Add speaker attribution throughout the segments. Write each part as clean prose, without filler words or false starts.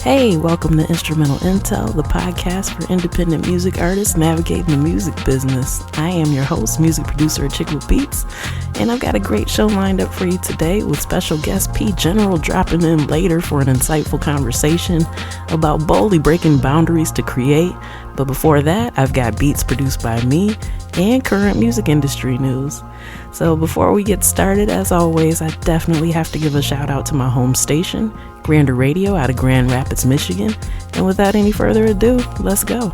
Speaker 1: Hey, welcome to Instrumental Intel, the podcast for independent music artists navigating the music business. I am your host, music producer Achickwitbeatz, and I've got a great show lined up for you today with special guest P.General dropping in later for an insightful conversation about boldly breaking boundaries to create. But before that, I've got beats produced by me and current music industry news. So before we get started, as always, I definitely have to give a shout out to my home station, Grander Radio out of Grand Rapids, Michigan. And without any further ado, let's go.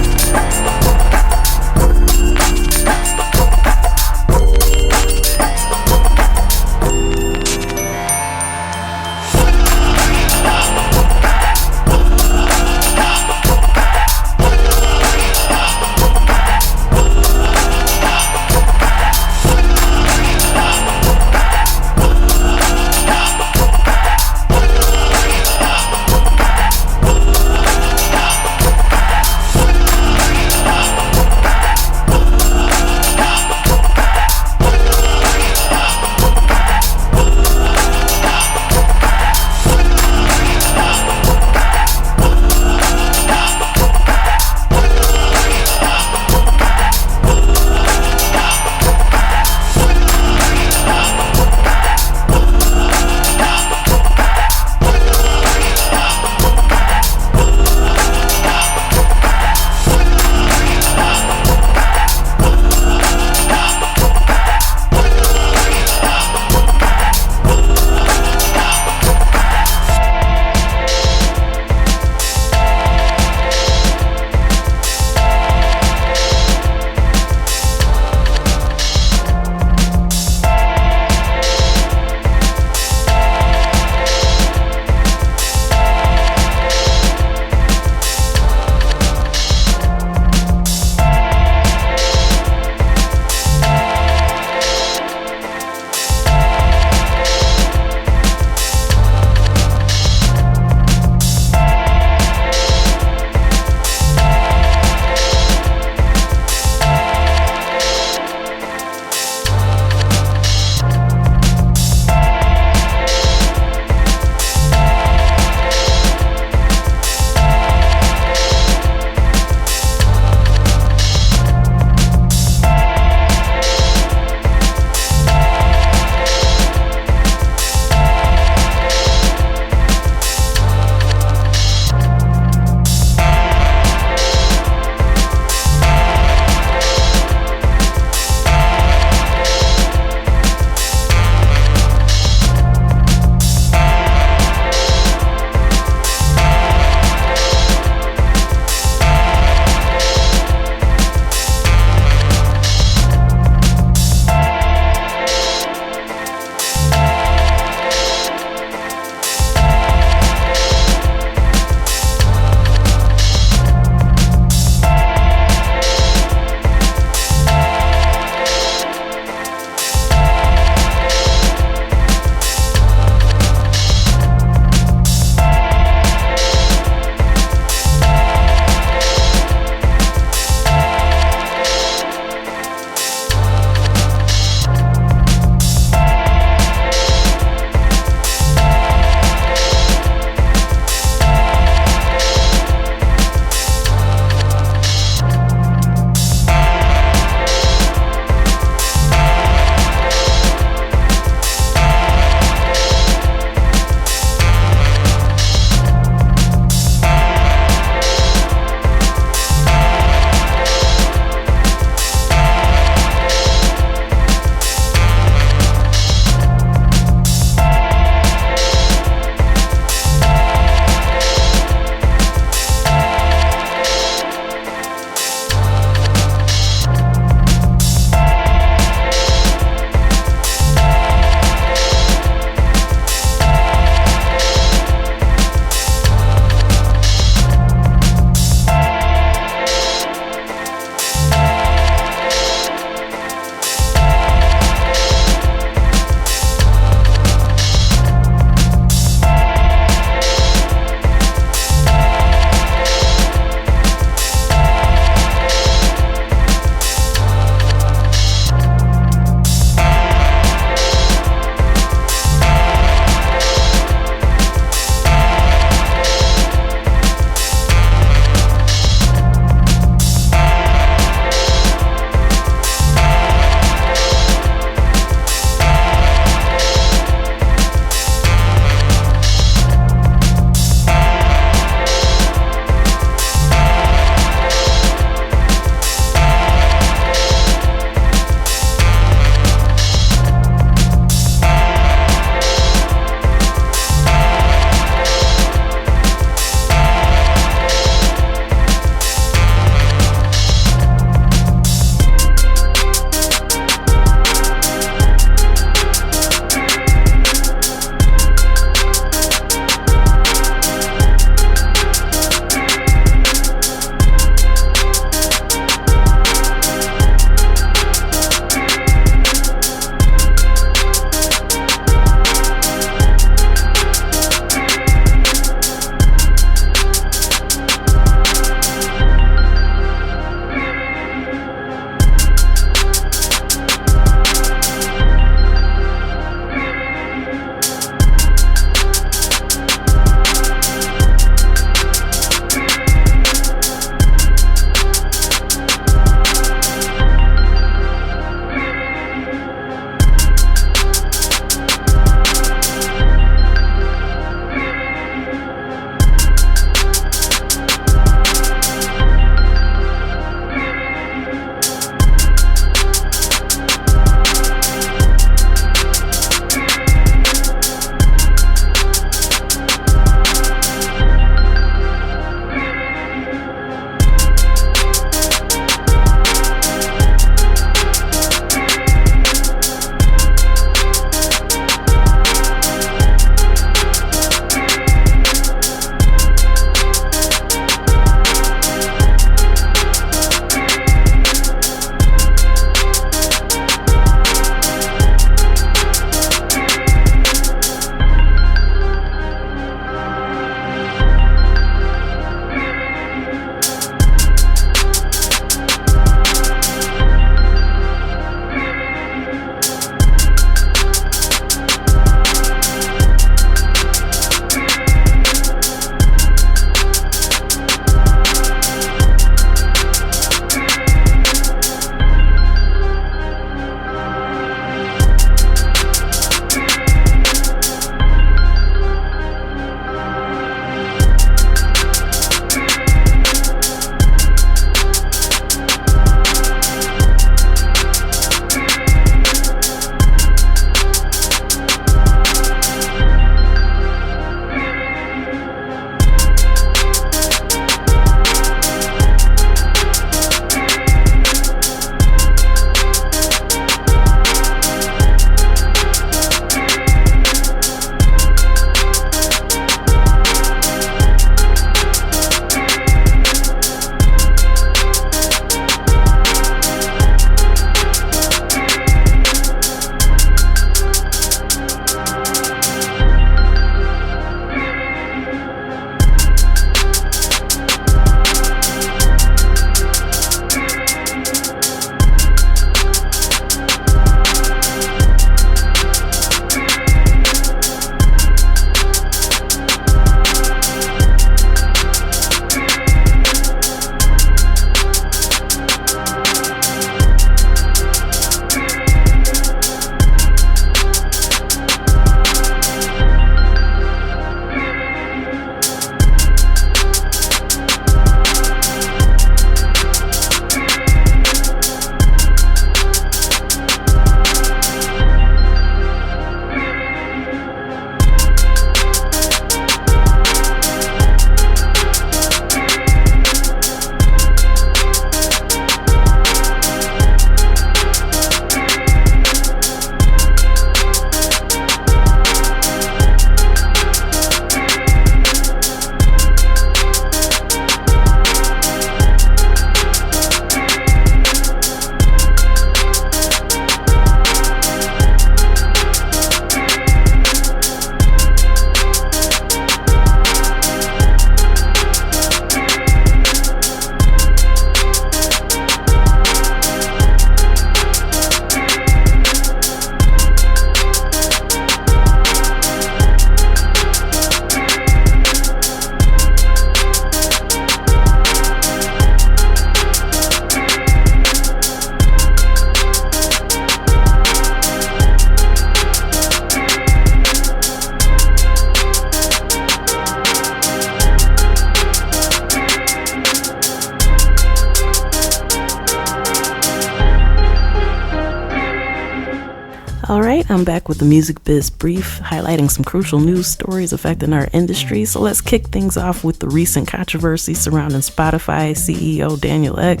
Speaker 1: I'm back with the Music Biz Brief, highlighting some crucial news stories affecting our industry. So let's kick things off with the recent controversy surrounding Spotify CEO Daniel Ek.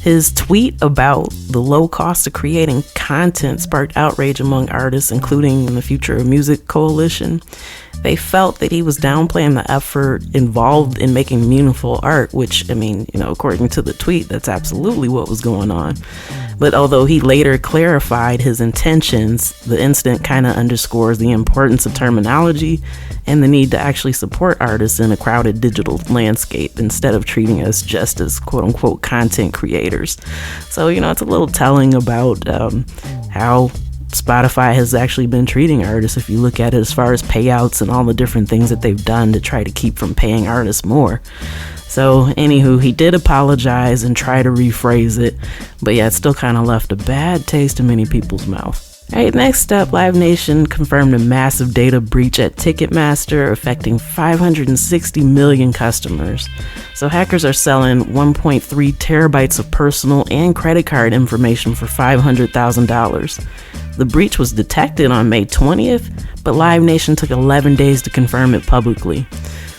Speaker 1: His tweet about the low cost of creating content sparked outrage among artists, including the Future of Music Coalition. They felt that he was downplaying the effort involved in making meaningful art, which, according to the tweet, that's absolutely what was going on. But although he later clarified his intentions, the incident kind of underscores the importance of terminology and the need to actually support artists in a crowded digital landscape instead of treating us just as quote-unquote content creators. So, it's a little telling about how Spotify has actually been treating artists, if you look at it as far as payouts and all the different things that they've done to try to keep from paying artists more. So anywho, he did apologize and try to rephrase it, but yeah, it still kind of left a bad taste in many people's mouth. All right, next up, Live Nation confirmed a massive data breach at Ticketmaster affecting 560 million customers. So hackers are selling 1.3 terabytes of personal and credit card information for $500,000. The breach was detected on May 20th, but Live Nation took 11 days to confirm it publicly.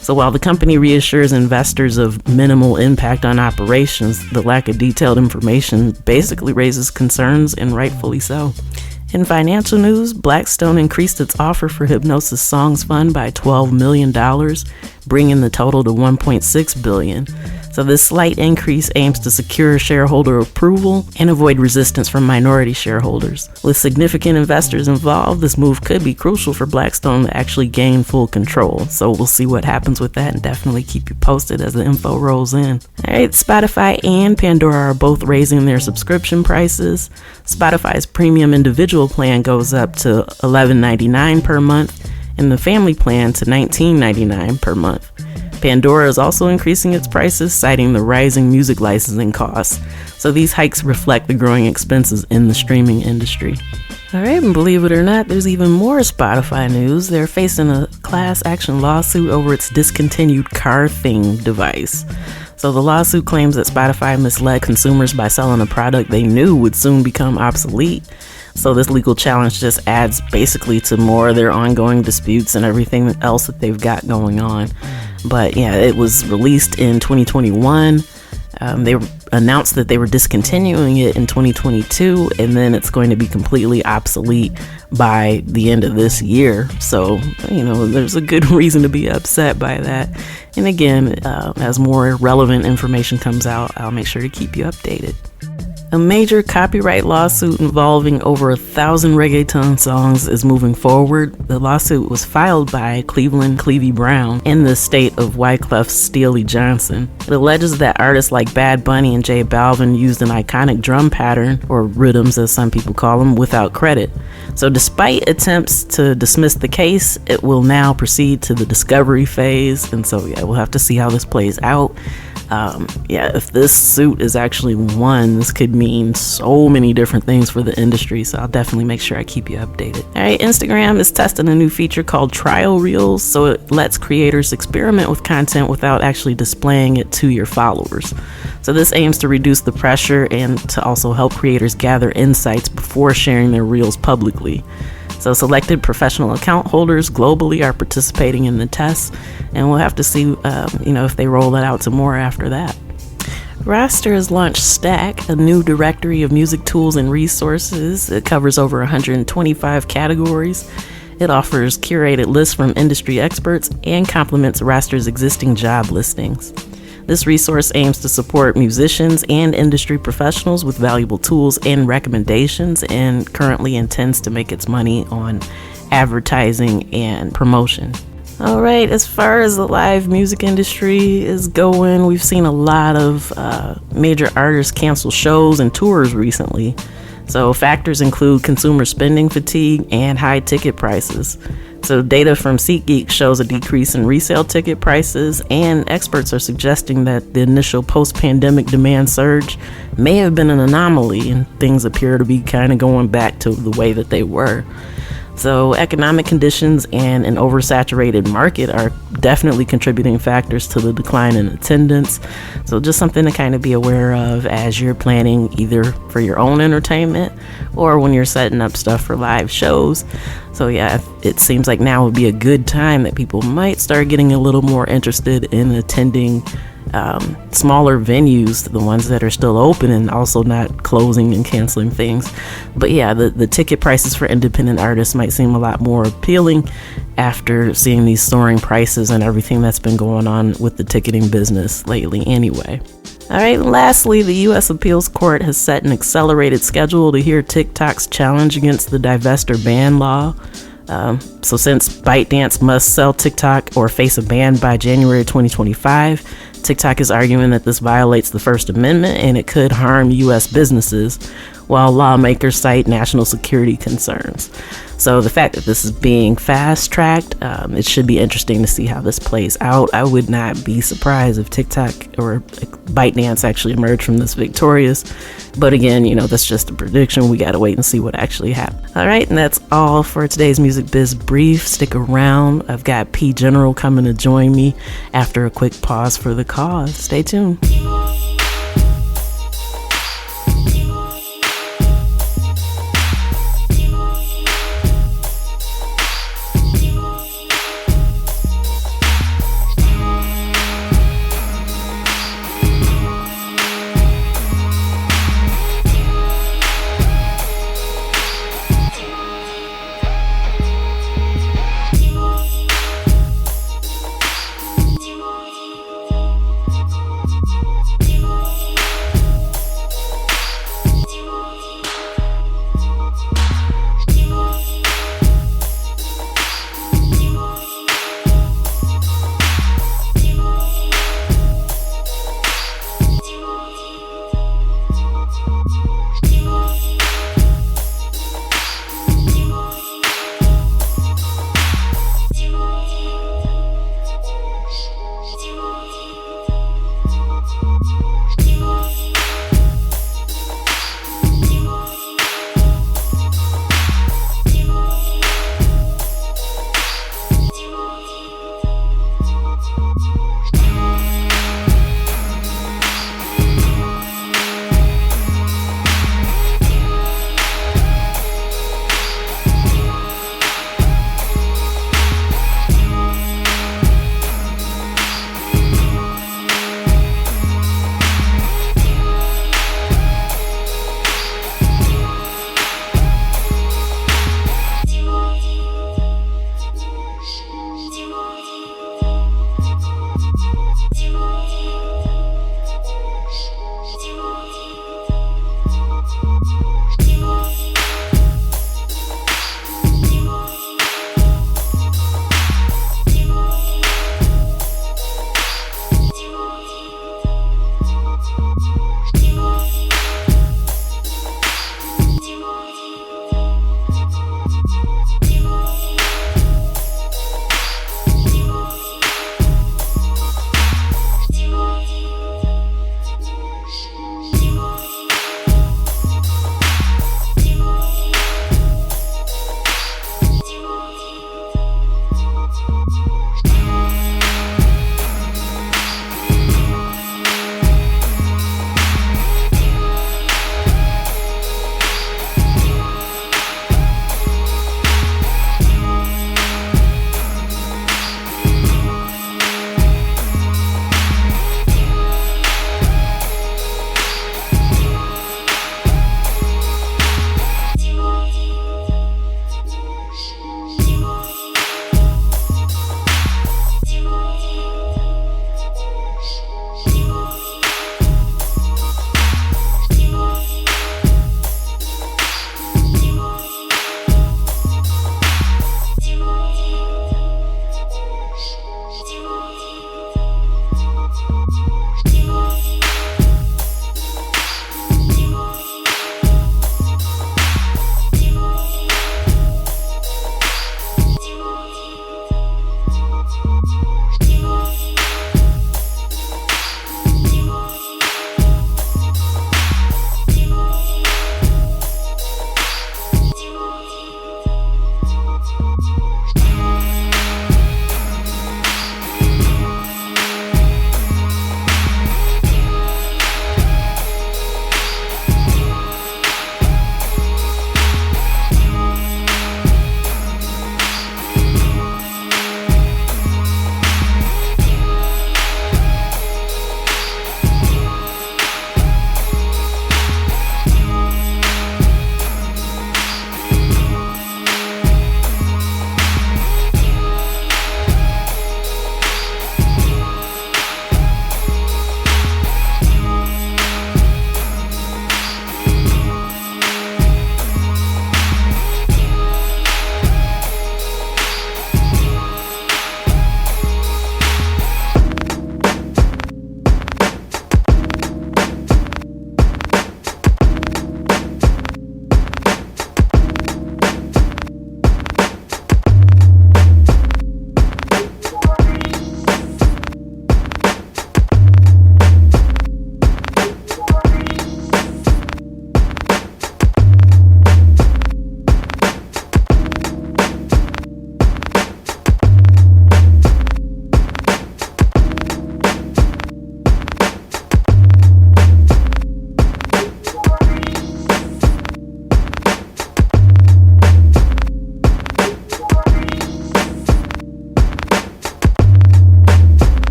Speaker 1: So while the company reassures investors of minimal impact on operations, the lack of detailed information basically raises concerns, and rightfully so. In financial news, Blackstone increased its offer for Hipgnosis Songs Fund by $12 million, bringing the total to $1.6 billion. So this slight increase aims to secure shareholder approval and avoid resistance from minority shareholders. With significant investors involved, this move could be crucial for Blackstone to actually gain full control. So we'll see what happens with that and definitely keep you posted as the info rolls in. All right, Spotify and Pandora are both raising their subscription prices. Spotify's premium individual plan goes up to $11.99 per month and the family plan to $19.99 per month. Pandora is also increasing its prices, citing the rising music licensing costs. So these hikes reflect the growing expenses in the streaming industry. All right, and believe it or not, there's even more Spotify news. They're facing a class action lawsuit over its discontinued Car Thing device. So the lawsuit claims that Spotify misled consumers by selling a product they knew would soon become obsolete. So this legal challenge just adds basically to more of their ongoing disputes and everything else that they've got going on. But yeah, it was released in 2021. They announced that they were discontinuing it in 2022, and then it's going to be completely obsolete by the end of this year. So, there's a good reason to be upset by that. And again, as more relevant information comes out, I'll make sure to keep you updated. A major copyright lawsuit involving over 1,000 reggaeton songs is moving forward. The lawsuit was filed by Cleveland Clevie Brown in the state of Wyclef Steely Johnson. It alleges that artists like Bad Bunny and J Balvin used an iconic drum pattern, or rhythms as some people call them, without credit. So despite attempts to dismiss the case, it will now proceed to the discovery phase. And so, we'll have to see how this plays out. If this suit is actually won, this could mean so many different things for the industry, so I'll definitely make sure I keep you updated. Alright, Instagram is testing a new feature called Trial Reels, so it lets creators experiment with content without actually displaying it to your followers. So this aims to reduce the pressure and to also help creators gather insights before sharing their reels publicly. So selected professional account holders globally are participating in the tests, and we'll have to see, if they roll it out to more after that. Roster has launched Stack, a new directory of music tools and resources. It covers over 125 categories. It offers curated lists from industry experts and complements Roster's existing job listings. This resource aims to support musicians and industry professionals with valuable tools and recommendations, and currently intends to make its money on advertising and promotion. All right, as far as the live music industry is going, we've seen a lot of major artists cancel shows and tours recently. So factors include consumer spending fatigue and high ticket prices. So data from SeatGeek shows a decrease in resale ticket prices, and experts are suggesting that the initial post-pandemic demand surge may have been an anomaly, and things appear to be kind of going back to the way that they were. So economic conditions and an oversaturated market are definitely contributing factors to the decline in attendance. So just something to kind of be aware of as you're planning either for your own entertainment or when you're setting up stuff for live shows. So yeah, it seems like now would be a good time that people might start getting a little more interested in attending smaller venues, the ones that are still open and also not closing and canceling things. But yeah, the ticket prices for independent artists might seem a lot more appealing after seeing these soaring prices and everything that's been going on with the ticketing business lately anyway. All right, lastly, the U.S. Appeals Court has set an accelerated schedule to hear TikTok's challenge against the divestor ban law. So since ByteDance must sell TikTok or face a ban by January 2025, TikTok is arguing that this violates the First Amendment and it could harm U.S. businesses, while lawmakers cite national security concerns. So the fact that this is being fast-tracked, it should be interesting to see how this plays out. I would not be surprised if TikTok or ByteDance actually emerge from this victorious. But again, that's just a prediction. We got to wait and see what actually happens. All right, and that's all for today's Music Biz Brief. Stick around. I've got P.General coming to join me after a quick pause for the cause. Stay tuned.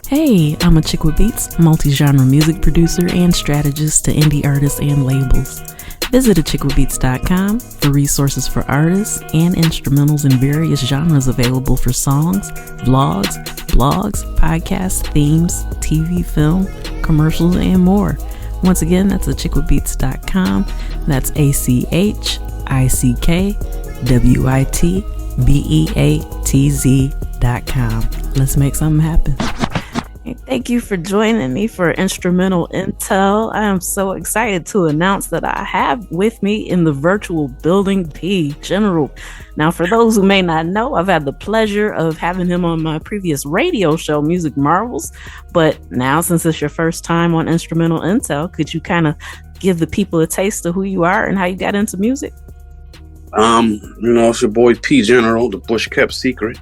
Speaker 1: Hey, I'm Achickwitbeatz, multi-genre music producer and strategist to indie artists and labels. Visit Achickwitbeatz.com for resources for artists and instrumentals in various genres available for songs, vlogs, blogs, podcasts, themes, TV, film, commercials, and more. Once again, that's Achickwitbeatz.com. That's ACHICKWITBEATZ.com. Let's make something happen. Thank you for joining me for Instrumental Intel. I am so excited to announce that I have with me in the virtual building P.General. Now, for those who may not know, I've had the pleasure of having him on my previous radio show, Music Marvels. But now, since it's your first time on Instrumental Intel, could you kind of give the people a taste of who you are and how you got into music?
Speaker 2: It's your boy P.General, the Bush Kept Secret,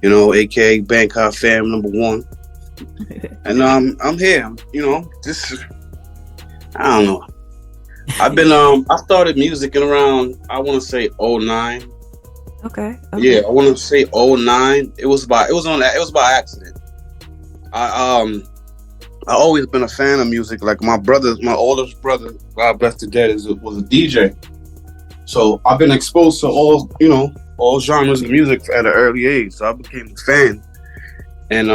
Speaker 2: aka Bangkok Fam #1. And I'm here, I don't know. I've been I started music in around, I want to say 09.
Speaker 1: Okay.
Speaker 2: Yeah, I want to say 09. It was by accident. I always been a fan of music. Like my oldest brother, God bless the dead, was a DJ. So I've been exposed to all genres of music at an early age. So I became a fan. And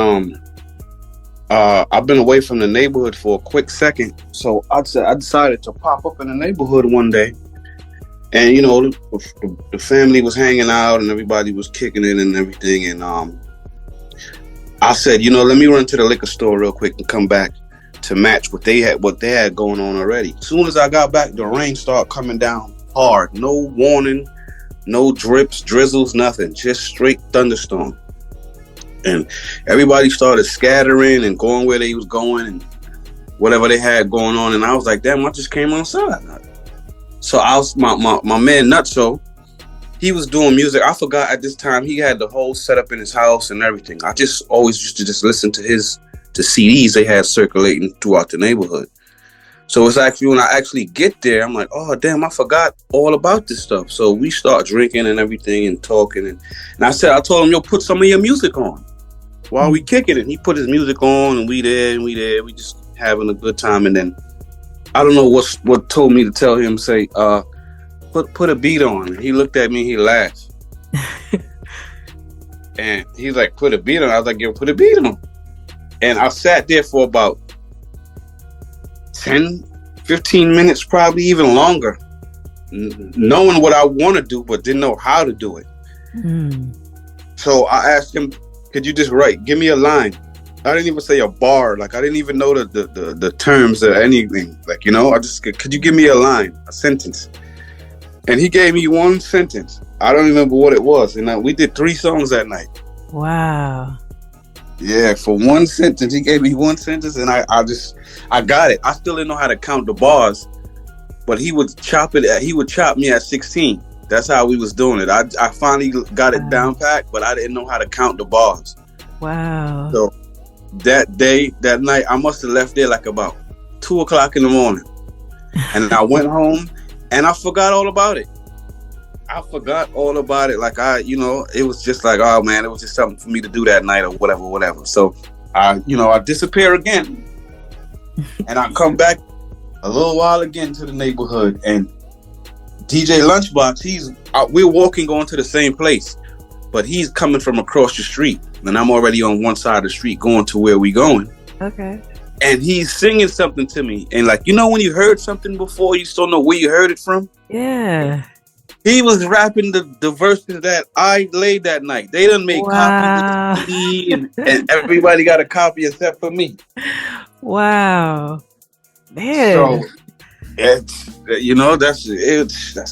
Speaker 2: I've been away from the neighborhood for a quick second, so I decided to pop up in the neighborhood one day, and the family was hanging out and everybody was kicking it and everything, and I said, let me run to the liquor store real quick and come back to match what they had going on already. As soon as I got back, the rain started coming down hard, no warning, no drips, drizzles, nothing, just straight thunderstorm. And everybody started scattering and going where they was going and whatever they had going on. And I was like, damn, I just came outside. So my man Nutso, he was doing music. I forgot at this time he had the whole setup in his house and everything. I just always used to just listen to CDs they had circulating throughout the neighborhood. So it's actually when I actually get there, I'm like, oh damn, I forgot all about this stuff. So we start drinking and everything and talking and I told him, yo, put some of your music on. While we kicking it, he put his music on, and we just having a good time. And then I don't know what told me to tell him, say, put a beat on. And he looked at me, he laughed, and he's like, put a beat on. I was like, yo, put a beat on. And I sat there for about 10, 15 minutes, probably even longer, knowing what I want to do, but didn't know how to do it. So I asked him, could you just give me a line? I didn't even say a bar. Like I didn't even know the terms or anything. Like, could you give me a line, a sentence? And he gave me one sentence. I don't remember what it was. And we did 3 songs that night.
Speaker 1: Wow.
Speaker 2: Yeah, for one sentence. He gave me one sentence and I got it. I still didn't know how to count the bars, but he would chop me at 16. That's how we was doing it. I finally got it down packed, but I didn't know how to count the bars.
Speaker 1: Wow.
Speaker 2: So that night, I must have left there like about 2:00 in the morning. And I went home and I forgot all about it. Like it was just like, oh man, it was just something for me to do that night or whatever. So I disappear again. And I come back a little while again to the neighborhood and DJ Lunchbox, we're walking going to the same place, but he's coming from across the street, and I'm already on one side of the street going to where we going.
Speaker 1: Okay.
Speaker 2: And he's singing something to me, and like when you heard something before, you still know where you heard it from.
Speaker 1: Yeah.
Speaker 2: He was rapping the verses that I laid that night. They done made copies of me, and everybody got a copy except for me.
Speaker 1: Wow. Man.
Speaker 2: So. That's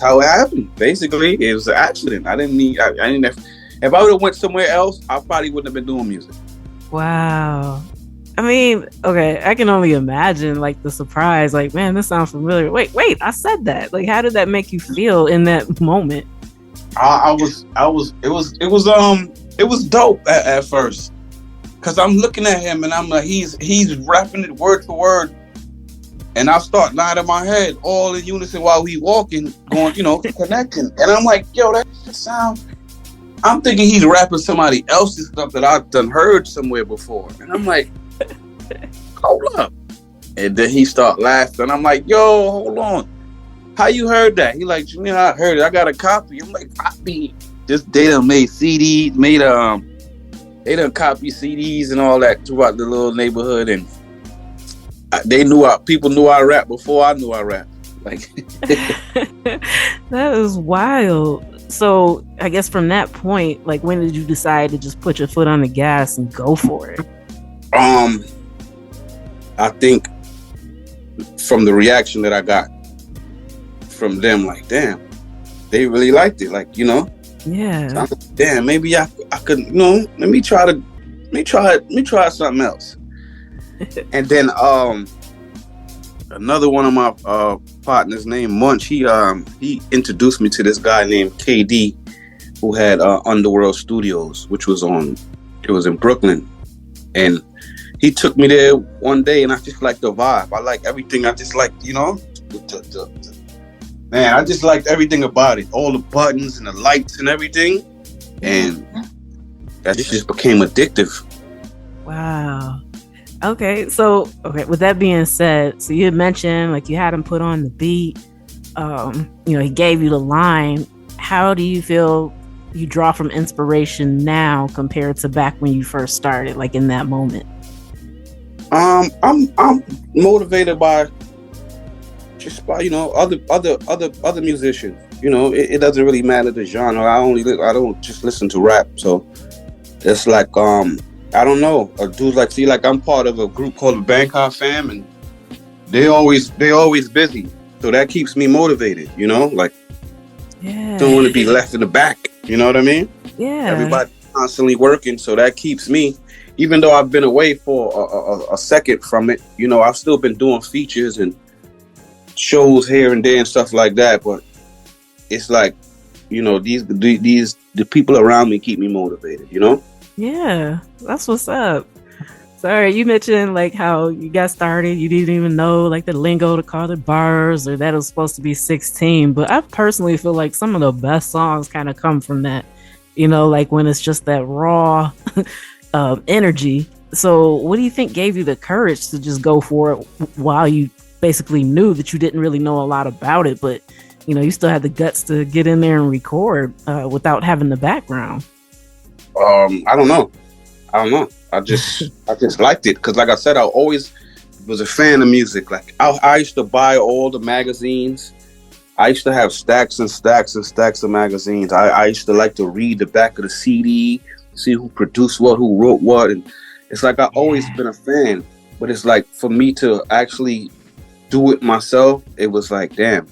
Speaker 2: how it happened. Basically, it was an accident. I didn't. If I would have went somewhere else, I probably wouldn't have been doing music.
Speaker 1: Wow. I mean, okay, I can only imagine like the surprise. Like, man, this sounds familiar. Wait, I said that. Like, how did that make you feel in that moment? It was dope at first, cause I'm looking at him and I'm like, he's rapping it word for word. And I start nodding my head all in unison while we walking, going, connecting. And I'm like, yo, that sound
Speaker 2: I'm thinking he's rapping somebody else's stuff that I've done heard somewhere before. And I'm like, hold up. And then he start laughing. I'm like, yo, hold on. How you heard that? He like, you know, I heard it. I got a copy. I'm like, copy. Just they done made CDs, they done copy CDs and all that throughout the little neighborhood, and people knew I rap before I knew I rap. Like
Speaker 1: that is wild. So I guess from that point, like, when did you decide to just put your foot on the gas and go for it?
Speaker 2: I think from the reaction that I got from them, like, damn, they really liked it, like, you know.
Speaker 1: Yeah.
Speaker 2: So I'm like, damn, maybe I could, you know, let me try something else. And then another one of my partners named Munch, he introduced me to this guy named KD, who had Underworld Studios, which was in Brooklyn. And he took me there one day, and I just liked the vibe. I like everything. I just like, you know, man, I just liked everything about it. All the buttons and the lights and everything. And that just became addictive.
Speaker 1: Wow. Okay, so with that being said, so you had mentioned, like, you had him put on the beat. You know, he gave you the line. How do you feel you draw from inspiration now compared to back when you first started, like in that moment?
Speaker 2: I'm motivated by you know, other musicians. You know, it doesn't really matter the genre. I don't just listen to rap. So it's like I don't know. Dudes like, see, like, I'm part of a group called the Bangkok Fam, and they always busy. So that keeps me motivated, you know? Like, don't want to be left in the back. You know what I mean?
Speaker 1: Yeah.
Speaker 2: Everybody constantly working, so that keeps me, even though I've been away for a second from it, you know, I've still been doing features and shows here and there and stuff like that. But it's like, you know, the people around me keep me motivated, you know?
Speaker 1: Yeah, that's what's up. Sorry, you mentioned like how you got started, you didn't even know like the lingo to call it bars, or that it was supposed to be 16. But I personally feel like some of the best songs kind of come from that, you know, like when it's just that raw energy. So what do you think gave you the courage to just go for it while you basically knew that you didn't really know a lot about it, but, you know, you still had the guts to get in there and record without having the background?
Speaker 2: I don't know. I just liked it because, like I said, I always was a fan of music. Like, I used to buy all the magazines. I used to have stacks and stacks and stacks of magazines. I used to like to read the back of the CD, see who produced what, who wrote what, and it's like I always been a fan. But it's like, for me to actually do it myself, it was like, damn,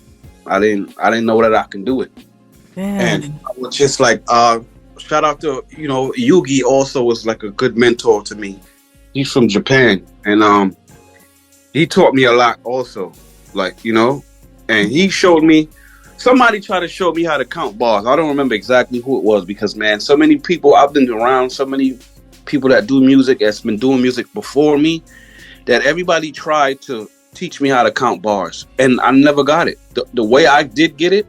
Speaker 2: I didn't know that I can do it. And I was just like, shout out to, you know, Yugi also was like a good mentor to me. He's from Japan, and he taught me a lot also, like, you know, and he showed me, somebody tried to show me how to count bars. I don't remember exactly who it was because, man, so many people, I've been around so many people that do music, that's been doing music before me, that everybody tried to teach me how to count bars, and I never got it. The way I did get it,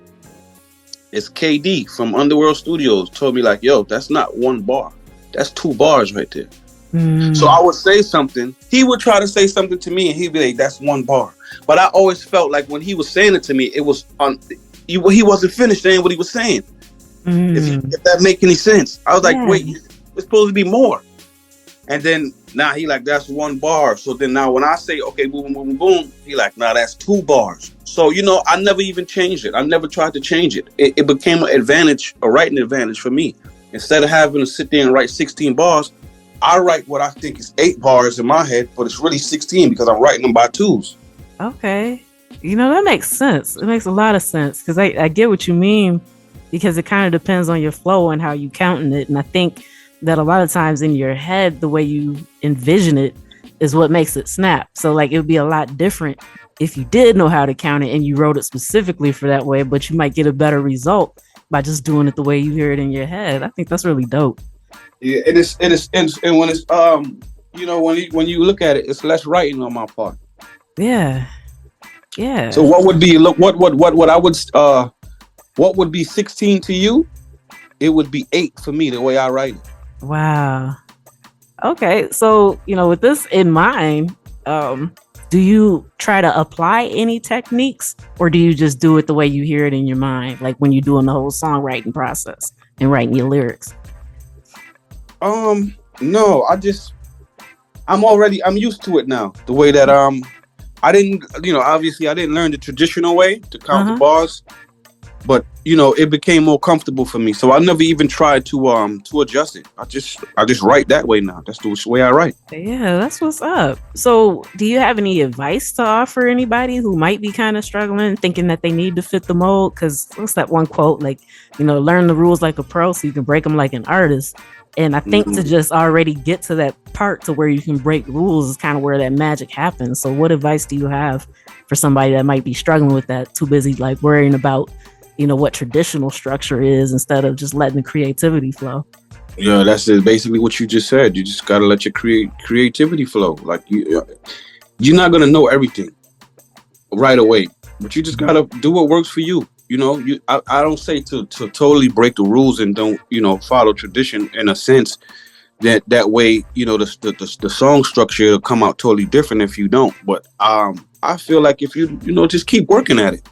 Speaker 2: it's KD from Underworld Studios told me, like, yo, that's not one bar. That's 2 bars right there. So I would say something. He would try to say something to me, and he'd be like, that's 1 bar. But I always felt like when he was saying it to me, it was he wasn't finished saying what he was saying. If that make any sense. I was like, wait, it's supposed to be more. And then now he like, that's 1 bar. So then now when I say, okay, boom, boom, boom, he like, nah, that's 2 bars. So, you know, I never even changed it. I never tried to change it. It became an advantage, a writing advantage for me. Instead of having to sit there and write 16 bars, I write what I think is 8 bars in my head, but it's really 16 because I'm writing them by 2s.
Speaker 1: Okay. You know, that makes sense. It makes a lot of sense because I get what you mean, because it kind of depends on your flow and how you counting it. And I think that a lot of times in your head, the way you envision it is what makes it snap. So like, it would be a lot different if you did know how to count it and you wrote it specifically for that way, but you might get a better result by just doing it the way you hear it in your head. I think that's really dope.
Speaker 2: Yeah, it is, and when it's you know, when you look at it, it's less writing on my part.
Speaker 1: Yeah.
Speaker 2: So what would be what I would what would be 16 to you it would be 8 for me the way I write it.
Speaker 1: Wow. Okay, so with this in mind, do you try to apply any techniques, or do you just do it the way you hear it in your mind, like when you're doing the whole songwriting process and writing your lyrics?
Speaker 2: No, I'm used to it now. The way that I didn't, obviously I didn't learn the traditional way to count the bars, but it became more comfortable for me. So I never even tried to adjust it. I just write that way now. That's the way I write.
Speaker 1: Yeah, that's what's up. So do you have any advice to offer anybody who might be kind of struggling, thinking that they need to fit the mold? Because what's that one quote, like, learn the rules like a pro so you can break them like an artist. And I think to just already get to that part to where you can break rules is kind of where that magic happens. So what advice do you have for somebody that might be struggling with that, too busy like worrying about what traditional structure is instead of just letting the creativity flow?
Speaker 2: Yeah, that's basically what you just said. You just gotta let your creativity flow. Like you're not gonna know everything right away, but you just gotta do what works for you. I don't say to totally break the rules and don't follow tradition in a sense that way the song structure will come out totally different if you don't. But I feel like if you just keep working at it.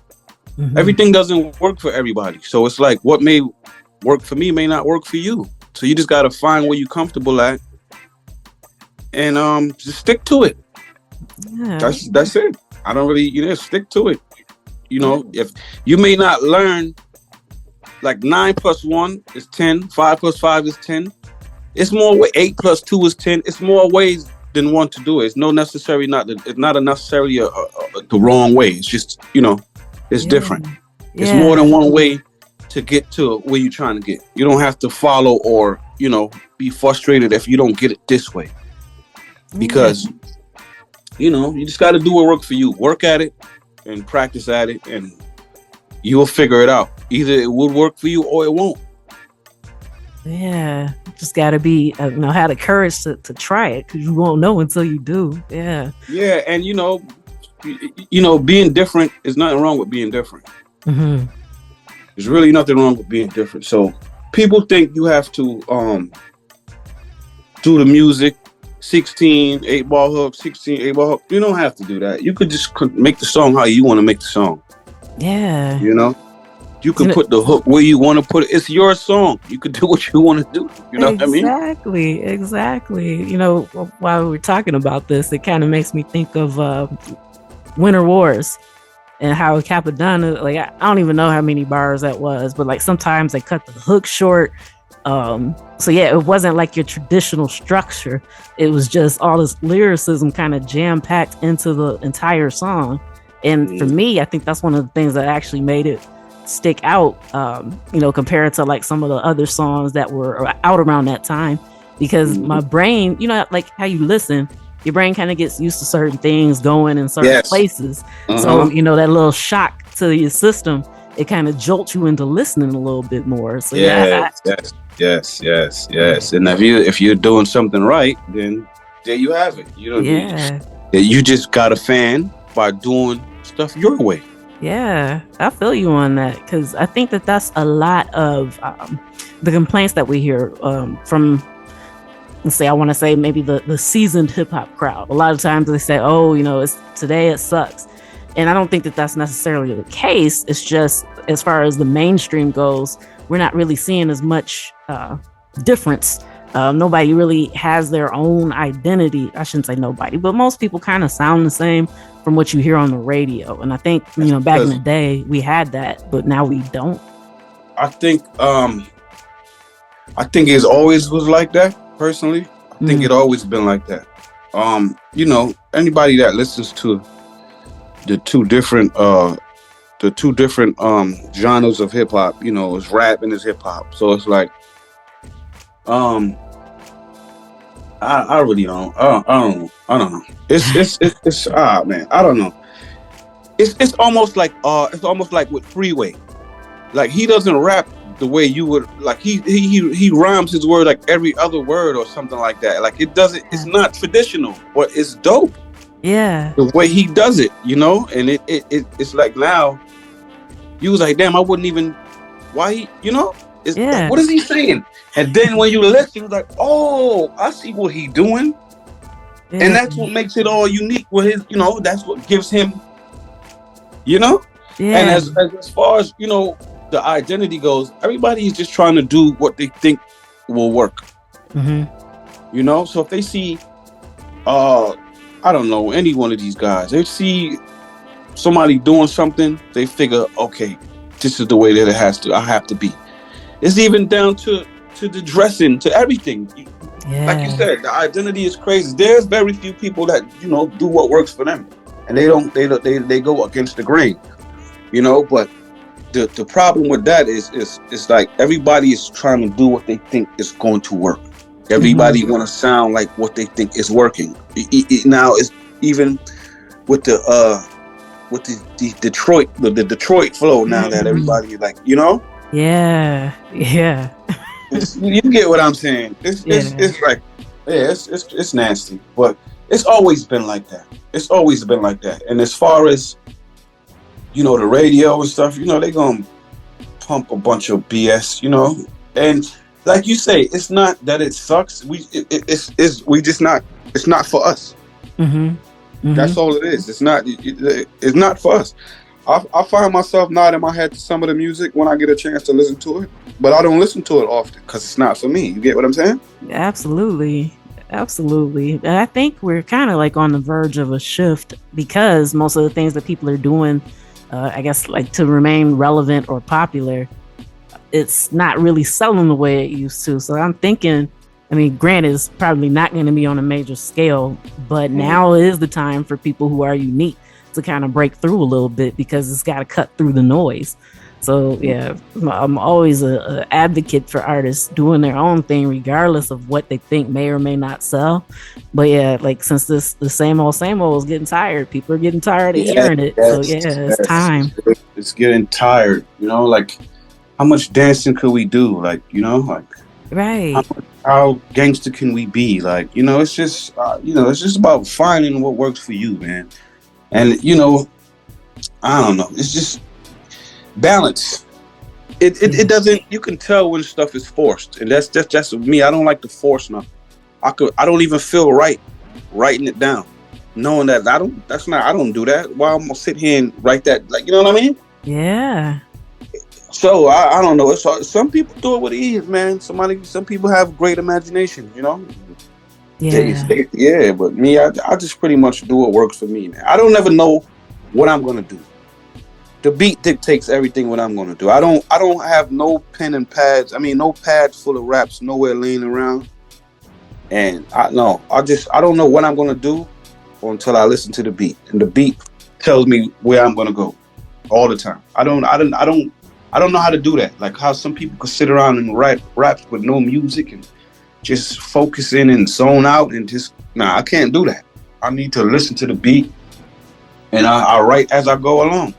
Speaker 2: Everything doesn't work for everybody. So it's like what may work for me may not work for you. So you just got to find where you're comfortable at and just stick to it.
Speaker 1: Yeah.
Speaker 2: That's it. I don't really, stick to it. If you may not learn like 9 + 1 is 10, 5 + 5 is 10. It's more way 8 + 2 is 10. It's more ways than one to do it. It's not necessarily the wrong way. It's just, it's different. Yeah. It's more than one way to get to where you're trying to get. You don't have to follow or, be frustrated if you don't get it this way. Because, you just got to do what works for you. Work at it and practice at it and you will figure it out. Either it would work for you or it won't.
Speaker 1: Yeah. Just got to be, have the courage to try it because you won't know until you do. Yeah.
Speaker 2: Yeah. And, being different is nothing wrong with being different. There's really nothing wrong with being different. So people think you have to do the music 16 8-ball hook, 16 8-ball hook. You don't have to do that. You could just make the song how you want to make the song.
Speaker 1: Yeah.
Speaker 2: You can put the hook where you want to put it. It's your song. You could do what you want to do. You know what I mean?
Speaker 1: Exactly. While we were talking about this, it kind of makes me think of Winter Wars and how Capadonna, like I don't even know how many bars that was, but like sometimes they cut the hook short. So yeah, it wasn't like your traditional structure. It was just all this lyricism kind of jam-packed into the entire song. And for me, I think that's one of the things that actually made it stick out, compared to like some of the other songs that were out around that time, because my brain, like how you listen, your brain kind of gets used to certain things going in certain places. So, that little shock to your system, it kind of jolts you into listening a little bit more. So yes. And if you're doing something right, then there you have it. You just got a fan by doing stuff your way. Yeah, I feel you on that, because I think that that's a lot of the complaints that we hear from, let's say, I want to say maybe the seasoned hip hop crowd. A lot of times they say, it's today it sucks. And I don't think that that's necessarily the case. It's just as far as the mainstream goes, we're not really seeing as much difference. Nobody really has their own identity. I shouldn't say nobody, but most people kind of sound the same from what you hear on the radio. And I think, back in the day we had that, but now we don't.
Speaker 2: I think it always was like that, personally. I think it always been like that. Anybody that listens to the two different genres of hip hop, is rap and is hip hop. So it's like, I really don't. I don't know. It's man. I don't know. It's almost like with Freeway. Like he doesn't rap the way you would. Like he rhymes his word like every other word or something like that. Like it doesn't. It's not traditional, but it's dope.
Speaker 1: Yeah.
Speaker 2: The way he does it, and it's like now. You was like, damn, I wouldn't even. Why he, It's like, what is he saying? And then when you listen, it's like, oh, I see what he's doing. Yeah. And that's what makes it all unique with his, you know, that's what gives him, you know? Yeah. And as far as, you know, the identity goes, everybody is just trying to do what they think will work. Mm-hmm. You know? So if they see, I don't know, any one of these guys, they see somebody doing something, they figure, okay, this is the way that I have to be. It's even down to the dressing, to everything. Yeah. Like you said, the identity is crazy. There's very few people that, you know, do what works for them, and they go against the grain, you know. But the problem with that is like everybody is trying to do what they think is going to work. Everybody want to sound like what they think is working. Now it's even with the Detroit flow now that everybody like, you know.
Speaker 1: Yeah.
Speaker 2: You get what I'm saying? It's like, yeah, it's nasty, but it's always been like that. It's always been like that. And as far as, you know, the radio and stuff, you know, they gonna pump a bunch of BS, you know. And like you say, it's not that it sucks. It's not for us. Mm-hmm. That's all it is. It's not for us. I find myself nodding my head to some of the music when I get a chance to listen to it, but I don't listen to it often because it's not for me. You get what I'm saying?
Speaker 1: Absolutely. And I think we're kind of like on the verge of a shift because most of the things that people are doing, I guess, like to remain relevant or popular, it's not really selling the way it used to. So I'm thinking, I mean, granted, it's probably not going to be on a major scale, but now is the time for people who are unique to kind of break through a little bit because it's got to cut through the noise. So yeah, I'm always a advocate for artists doing their own thing regardless of what they think may or may not sell. But yeah, like since the same old is getting tired, people are getting tired of hearing it. So yeah, it's time.
Speaker 2: It's getting tired, you know, like how much dancing could we do? Like, you know, like
Speaker 1: right.
Speaker 2: How gangster can we be? Like, you know, it's just it's just about finding what works for you, man. And, you know, I don't know. It's just balance. It doesn't. You can tell when stuff is forced, and that's just me. I don't like to force nothing. I don't even feel right writing it down, knowing that I don't do that. Why I'm gonna sit here and write that? Like, you know what I mean?
Speaker 1: Yeah.
Speaker 2: So I don't know. Some people do it with ease, man. Some people have great imagination, you know. Yeah, but me, I just pretty much do what works for me, man. I don't ever know what I'm gonna do. The beat dictates everything what I'm gonna do. I don't have no pen and pads. I mean, no pads full of raps nowhere laying around. And I don't know what I'm gonna do until I listen to the beat, and the beat tells me where I'm gonna go all the time. I don't know how to do that. Like how some people could sit around and write raps with no music and just focus in and zone out and just, I can't do that. I need to listen to the beat and I write as I go along.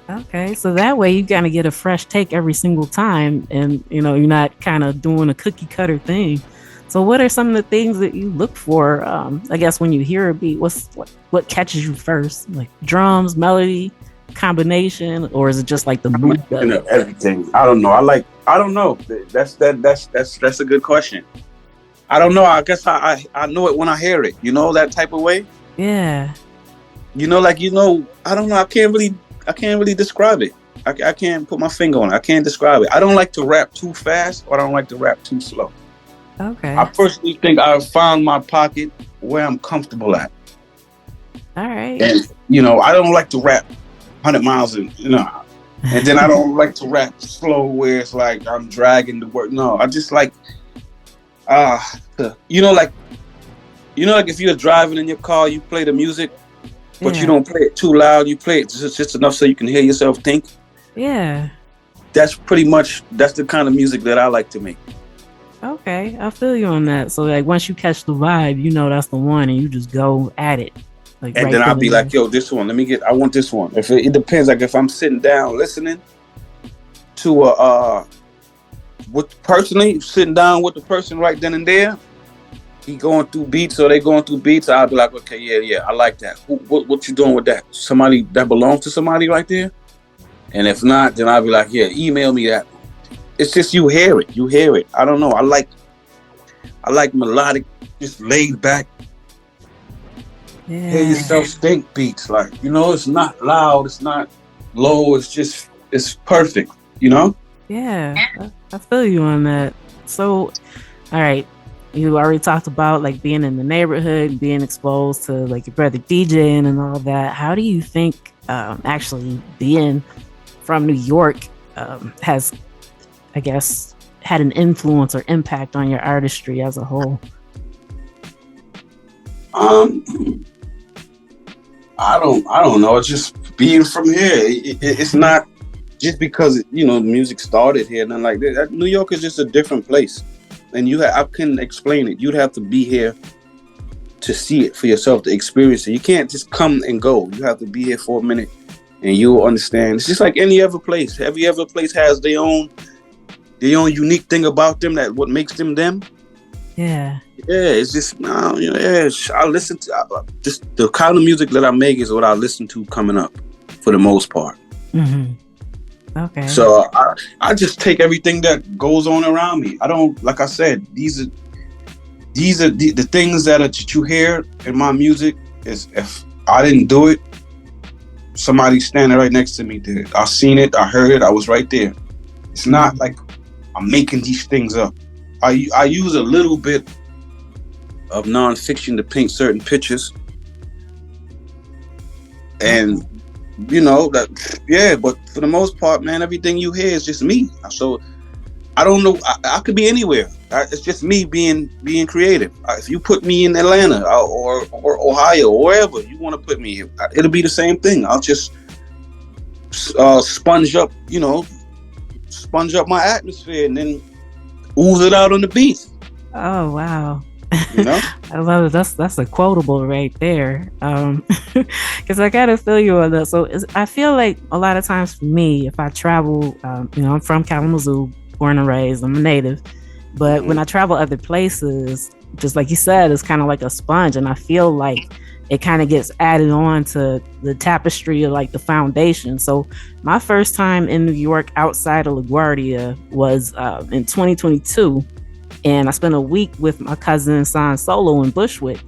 Speaker 1: Okay, so that way you kind of get a fresh take every single time and, you know, you're not kind of doing a cookie cutter thing. So what are some of the things that you look for, I guess, when you hear a beat? What catches you first? Like drums, melody, combination, or is it just like the mood?
Speaker 2: Everything. I don't know. I don't know. That's a good question. I don't know. I guess I know it when I hear it. You know, that type of way.
Speaker 1: Yeah.
Speaker 2: You know, like, you know, I don't know. I can't really describe it. I can't put my finger on it. I can't describe it. I don't like to rap too fast, or I don't like to rap too slow.
Speaker 1: Okay.
Speaker 2: I personally think I've found my pocket where I'm comfortable at.
Speaker 1: All right.
Speaker 2: And, you know, I don't like to rap 100 miles and, you know, and then I don't like to rap slow where it's like I'm dragging the word. No, I just like, like if you're driving in your car, you play the music, but you don't play it too loud. You play it just enough so you can hear yourself think.
Speaker 1: Yeah.
Speaker 2: That's the kind of music that I like to make.
Speaker 1: Okay, I feel you on that. So like once you catch the vibe, you know that's the one, and you just go at it. Like,
Speaker 2: and
Speaker 1: right
Speaker 2: then I'll be like, yo, this one, I want this one. If it depends, like if I'm sitting down listening to sitting down with the person right then and there, he going through beats or they going through beats, I'll be like, okay, yeah, I like that. What you doing with that? Somebody that belongs to somebody right there? And if not, then I'll be like, yeah, email me that. it's just you hear it. I don't know. I like melodic, just laid back.
Speaker 1: Yeah.
Speaker 2: Hear yourself think beats, like, you know, it's not loud, it's not low, it's perfect, you know?
Speaker 1: Yeah, I feel you on that. So, all right, you already talked about like being in the neighborhood, being exposed to like your brother DJing and all that. How do you think actually being from New York has, I guess, had an influence or impact on your artistry as a whole?
Speaker 2: I don't know. It's just being from here. It's not just because, you know, music started here, nothing like that. New York is just a different place, and I couldn't explain it. You'd have to be here to see it for yourself, to experience it. You can't just come and go. You have to be here for a minute, and you'll understand. It's just like any other place. Every other place has their own unique thing about them, that what makes them them.
Speaker 1: Yeah.
Speaker 2: Yeah, it's just, you know, yeah, I listen to just the kind of music that I make is what I listen to coming up for the most part.
Speaker 1: Mm-hmm. Okay.
Speaker 2: So I just take everything that goes on around me. I don't, like I said, these are the things that you hear in my music. Is if I didn't do it, somebody standing right next to me did it. I seen it, I heard it, I was right there. It's not like I'm making these things up. I use a little bit of nonfiction to paint certain pictures, and you know that, yeah. But for the most part, man, everything you hear is just me. So I don't know. I could be anywhere. It's just me being creative. If you put me in Atlanta or Ohio or wherever you want to put me, it'll be the same thing. I'll just sponge up my atmosphere and then ooze it out on the beat.
Speaker 1: Oh wow.
Speaker 2: You know?
Speaker 1: I love it. That's a quotable right there. Because I gotta feel you on that. So I feel like a lot of times for me, if I travel, you know, I'm from Kalamazoo, born and raised, I'm a native. But when I travel other places, just like you said, it's kind of like a sponge, and I feel like it kind of gets added on to the tapestry of like the foundation. So my first time in New York outside of LaGuardia was in 2022. And I spent a week with my cousin San Solo in Bushwick.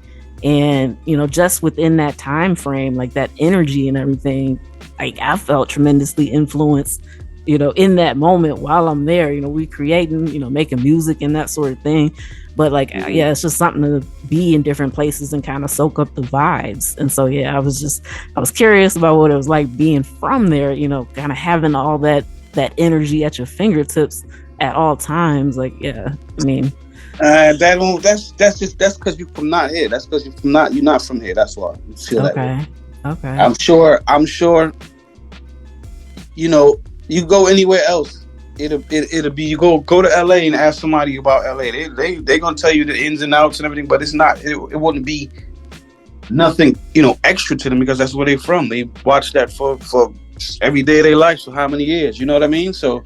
Speaker 1: And, you know, just within that time frame, like that energy and everything, like I felt tremendously influenced, you know, in that moment while I'm there. You know, we creating, you know, making music and that sort of thing. But like, yeah, it's just something to be in different places and kind of soak up the vibes. And so, yeah, I was curious about what it was like being from there, you know, kind of having all that energy at your fingertips at all times. Like, yeah, I mean,
Speaker 2: that's because you're from not here. That's because you're not from here. That's why you feel that way.
Speaker 1: Okay.
Speaker 2: I'm sure. You know, you go anywhere else, it'll be, you go to LA and ask somebody about LA. They gonna tell you the ins and outs and everything, but it's not. It wouldn't be nothing, you know, extra to them because that's where they're from. They watch that for every day of their life. So how many years? You know what I mean? So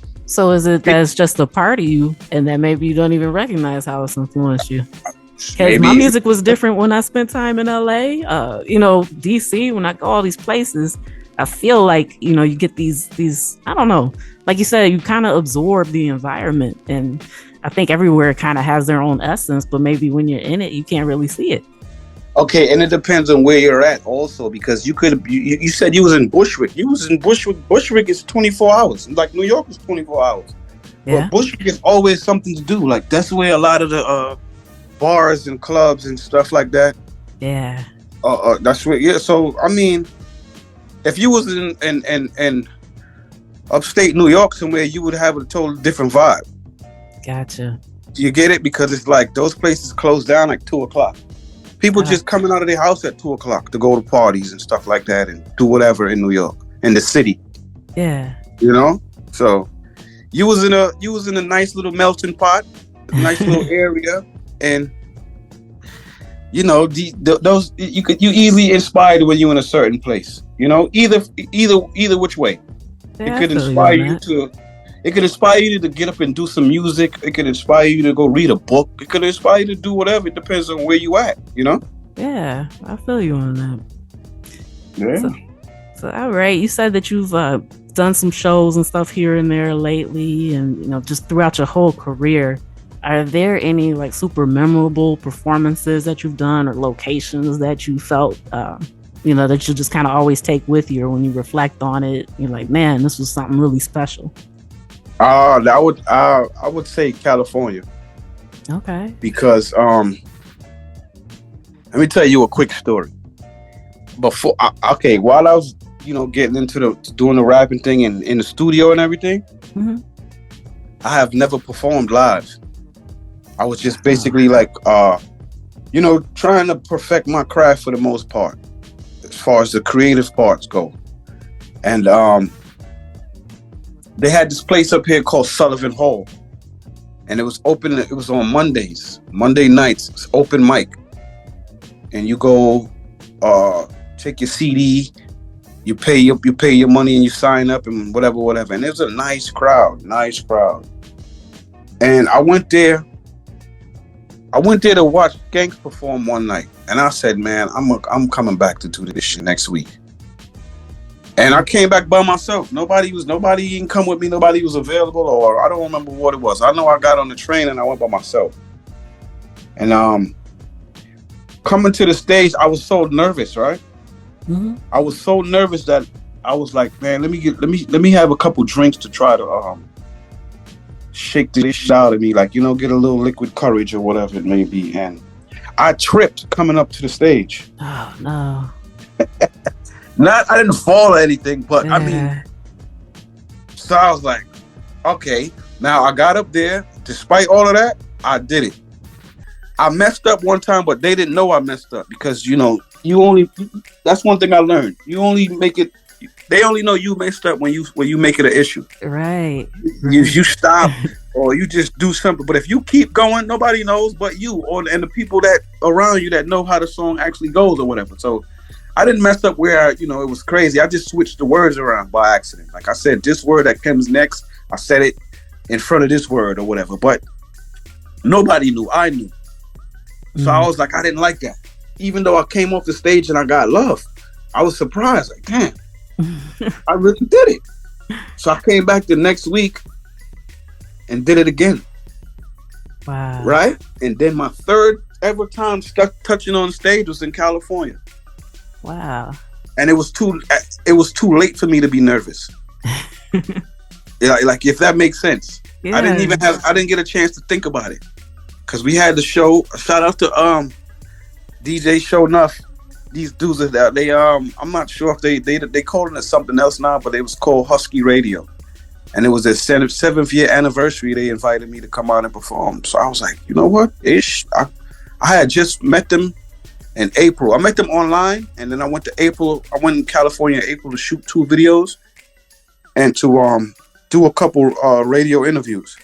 Speaker 1: is it that it's just a part of you, and that maybe you don't even recognize how it's influenced you? Because my music was different when I spent time in LA. You know, DC, when I go all these places, I feel like, you know, you get these, I don't know, like you said, you kind of absorb the environment. And I think everywhere kind of has their own essence, but maybe when you're in it, you can't really see it.
Speaker 2: Okay, and it depends on where you're at also, because you said you was in Bushwick. You was in Bushwick. Bushwick is 24 hours. Like New York is 24 hours.
Speaker 1: Yeah.
Speaker 2: But Bushwick is always something to do. Like that's where a lot of the bars and clubs and stuff like that.
Speaker 1: Yeah.
Speaker 2: That's where. Yeah. So I mean, if you was in upstate New York somewhere, you would have a totally different vibe.
Speaker 1: Gotcha.
Speaker 2: You get it? Because it's like those places close down like 2:00. People just coming out of their house at 2:00 to go to parties and stuff like that and do whatever in New York, in the city.
Speaker 1: Yeah.
Speaker 2: You know? So you was in a nice little melting pot, a nice little area, and you know, those you easily inspired when you're in a certain place. You know, either which way.
Speaker 1: Yeah,
Speaker 2: it could inspire you to. It could inspire you to get up and do some music. It could inspire you to go read a book. It could inspire you to do whatever. It depends on where you at, you know?
Speaker 1: Yeah, I feel you on that.
Speaker 2: Yeah.
Speaker 1: So all right. You said that you've done done some shows and stuff here and there lately, and just throughout your whole career, are there any like super memorable performances that you've done or locations that you felt that you just kind of always take with you, or when you reflect on it, you're like, man, this was something really special?
Speaker 2: I would say California.
Speaker 1: Okay.
Speaker 2: Because let me tell you a quick story. While I was getting into doing the rapping thing and in the studio and everything,
Speaker 1: mm-hmm.
Speaker 2: I have never performed live. I was just basically trying to perfect my craft for the most part, as far as the creative parts go. And they had this place up here called Sullivan Hall, and it was open. It was on Monday nights. It's open mic, and you go, take your CD, you pay your money, and you sign up and whatever. And it was a nice crowd. And I went there to watch Gangs perform one night, and I said, man, I'm coming back to do this shit next week. And I came back by myself. Nobody didn't come with me. Nobody was available, or I don't remember what it was. I know I got on the train and I went by myself. And coming to the stage, I was so nervous, right?
Speaker 1: Mm-hmm.
Speaker 2: I was so nervous that I was like, man, let me have a couple drinks to try to shake this shit out of me, like, get a little liquid courage or whatever it may be. And I tripped coming up to the stage.
Speaker 1: Oh no.
Speaker 2: I didn't fall or anything, but
Speaker 1: yeah.
Speaker 2: So I was like, okay, now I got up there. Despite all of that, I did it. I messed up one time, but they didn't know I messed up because, that's one thing I learned. You only make it, they only know you messed up when you make it an issue.
Speaker 1: Right.
Speaker 2: You stop or you just do something. But if you keep going, nobody knows but you and the people that around you that know how the song actually goes or whatever. So I didn't mess up where, it was crazy. I just switched the words around by accident. Like I said, this word that comes next, I said it in front of this word or whatever. But nobody knew. I knew. So I was like, I didn't like that. Even though I came off the stage and I got love, I was surprised. Like, damn, I really did it. So I came back the next week and did it again.
Speaker 1: Wow.
Speaker 2: Right? And then my third ever time touching on stage was in California.
Speaker 1: Wow.
Speaker 2: And it was too late for me to be nervous. Like if that makes sense. Yeah. I didn't get a chance to think about it. Cause we had the show. Shout out to DJ Show Enough. These dudes are they I'm not sure if they called it something else now, but it was called Husky Radio. And it was their 7th year anniversary. They invited me to come out and perform. So I was like, you know what? I had just met them in April. I met them online, and then I went in California in April to shoot 2 videos and to do a couple radio interviews.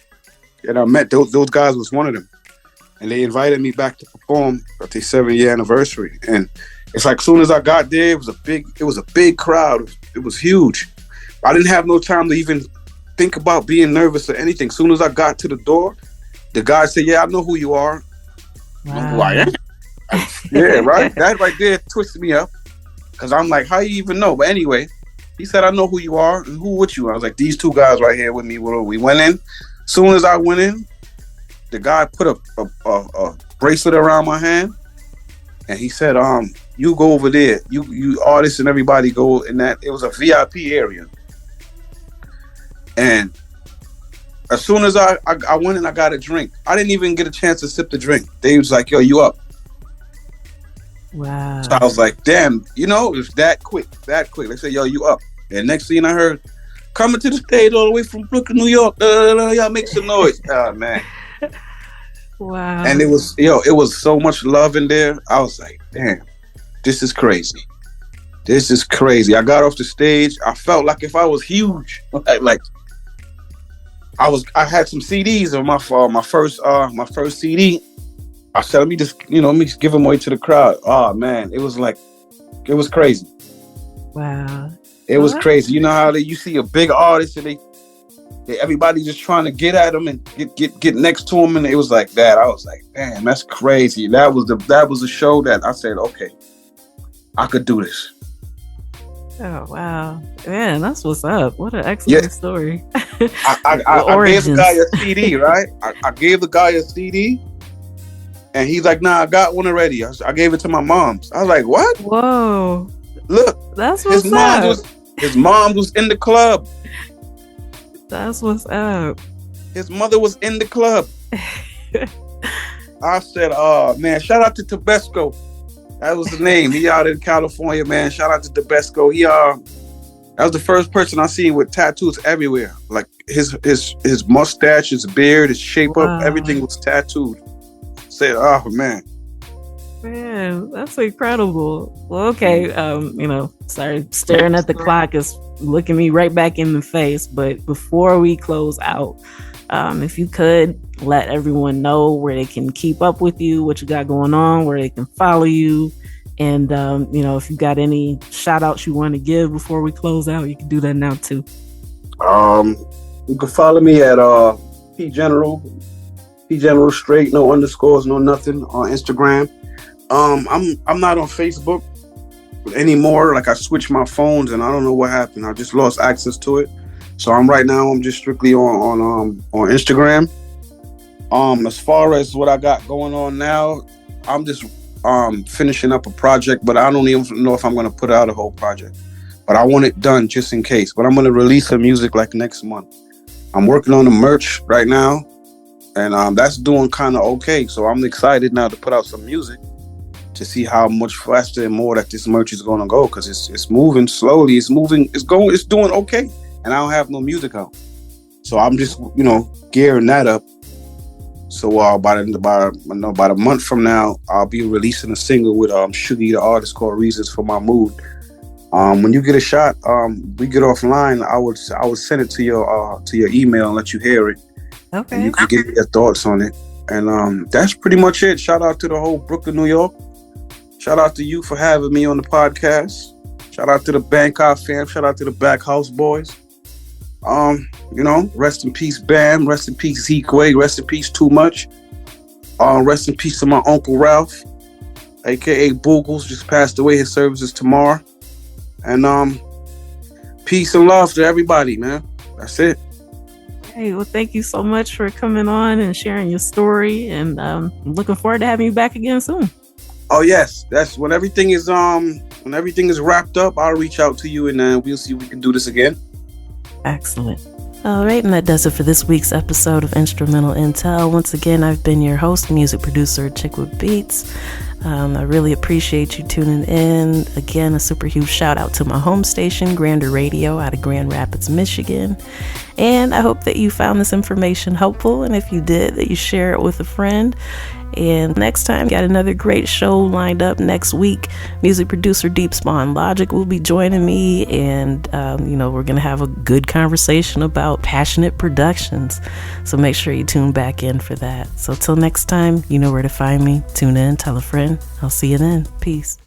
Speaker 2: And I met those guys was one of them. And they invited me back to perform at their 7th year anniversary. And it's like, as soon as I got there, it was a big crowd. It was huge. I didn't have no time to even think about being nervous or anything. As soon as I got to the door, the guy said, yeah, I know who you are.
Speaker 1: Wow.
Speaker 2: I know who I am. Yeah, right? That right there twisted me up. Because I'm like, how you even know? But anyway, he said, I know who you are and who with you. I was like, these 2 guys right here with me. We went in. As soon as I went in, the guy put a bracelet around my hand, and he said, you go over there. You artists and everybody go in that. It was a VIP area. And as soon as I went in, I got a drink. I didn't even get a chance to sip the drink. They was like, yo, you up?
Speaker 1: Wow.
Speaker 2: So I was like, damn, it was that quick. They said, yo, you up? And next thing I heard, coming to the stage all the way from Brooklyn, New York. Y'all make some noise. Oh, man.
Speaker 1: Wow.
Speaker 2: And it was so much love in there. I was like, damn, this is crazy. I got off the stage. I felt like if I was huge, like I had some CDs on my first CD. I said, let me just give them away to the crowd. Oh man, it was crazy.
Speaker 1: Wow.
Speaker 2: It was crazy. You know how you see a big artist and everybody just trying to get at them and get next to them, and it was like that. I was like, damn, that's crazy. That was a show that I said, okay, I could do this.
Speaker 1: Oh wow, man, that's what's up. What an excellent story.
Speaker 2: I gave the guy a CD, right? I gave the guy a CD, and he's like, "Nah, I got one already." I gave it to my mom's. I was like, "What?
Speaker 1: Whoa,
Speaker 2: Look,
Speaker 1: that's what's up.
Speaker 2: His mom was in the club.
Speaker 1: That's what's up.
Speaker 2: His mother was in the club." I said, "Oh man, shout out to Tabesco. That was the name. He out in California, man. Shout out to Tabesco. That was the first person I seen with tattoos everywhere. Like his mustache, his beard, his shape up, everything was tattooed." Said, "Oh man,
Speaker 1: that's incredible." Well, okay, sorry, staring at the clock is looking me right back in the face. But before we close out, if you could let everyone know where they can keep up with you, what you got going on, where they can follow you, and if you got any shout outs you want to give before we close out, you can do that now too.
Speaker 2: You can follow me at P.General straight, no underscores, no nothing on Instagram. I'm not on Facebook anymore. Like I switched my phones and I don't know what happened. I just lost access to it. So I'm just strictly on Instagram. As far as what I got going on now, I'm just finishing up a project, but I don't even know if I'm going to put out a whole project. But I want it done just in case. But I'm going to release some music like next month. I'm working on the merch right now, and that's doing kind of okay. So I'm excited now to put out some music to see how much faster and more that this merch is going to go, because it's moving slowly. It's doing okay, and I don't have no music out. So I'm just gearing that up. So about a month from now, I'll be releasing a single with Shuggy, the artist, called "Reasons for My Mood." When you get a shot, we get offline. I would send it to your email and let you hear it.
Speaker 1: Okay.
Speaker 2: And you can give me your thoughts on it. And that's pretty much it. Shout out to the whole Brooklyn, New York. Shout out to you for having me on the podcast. Shout out to the Bangkok fam. Shout out to the Back House boys. Rest in peace, Bam. Rest in peace, Zequay. Rest in peace, Too Much. Rest in peace to my Uncle Ralph, aka Boogles, just passed away. His service is tomorrow. And peace and love to everybody, man. That's it.
Speaker 1: Hey, well, thank you so much for coming on and sharing your story. And I'm looking forward to having you back again soon.
Speaker 2: Oh yes, that's when everything is wrapped up. I'll reach out to you and we'll see if we can do this again.
Speaker 1: Excellent. All right, and that does it for this week's episode of Instrumental Intel. Once again, I've been your host, music producer Achickwitbeatz. I really appreciate you tuning in. Again, a super huge shout out to my home station, Grander Radio, out of Grand Rapids, Michigan. And I hope that you found this information helpful. And if you did, that you share it with a friend. And next time, got another great show lined up next week. Music producer Deep Spawn Logic will be joining me, and we're gonna have a good conversation about passionate productions. So make sure you tune back in for that. So till next time, you know where to find me. Tune in, tell a friend. I'll see you then. Peace.